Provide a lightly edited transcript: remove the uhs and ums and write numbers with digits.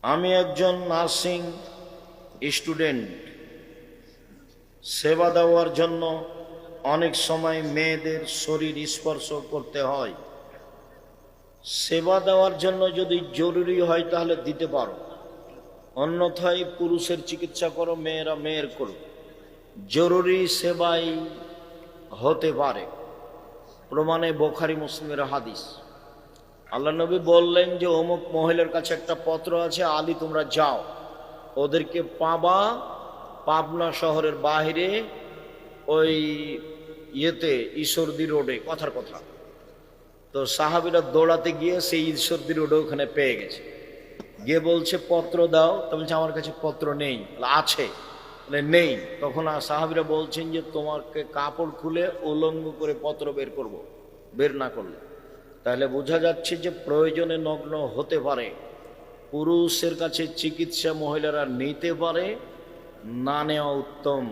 আমি একজন nursing student. সেবা দেওয়ার জন্য অনেক সময় মেয়েদের শরীর স্পর্শ করতে হয়। সেবা দেওয়ার জন্য যদি জরুরি হয় তাহলে দিতে পারো, অন্যথায় পুরুষের চিকিৎসা করো, মেয়েরা মেয়ের করো। জরুরি সেবাই হতে পারে, প্রমাণে বুখারী মুসলিমের হাদিস। আল্লাহ নবী বললেন যে অমুক মহিলার কাছে একটা পত্র আছে, আলী তোমরা যাও, ওদেরকে পাবা পাবনা শহরের বাহিরে ওই ঈশ্বরদী রোডে, কথার কথা। তো সাহাবীরা দৌড়াতে গিয়ে সেই ঈশ্বরদী রোডে ওখানে পেয়ে গেছে, গিয়ে বলছে পত্র দাও। তো বলছে আমার কাছে পত্র নেই। আছে? নেই। তখন সাহাবীরা বলছেন যে তোমাকে কাপড় খুলে উলঙ্গ করে পত্র বের করব, বের না করলে। তাহলে বোঝা যাচ্ছে যে প্রয়োজনে নগ্ন হতে পারে। পুরুষের কাছে চিকিৎসা মহিলারা নিতে পারে, না নেওয়া উত্তম।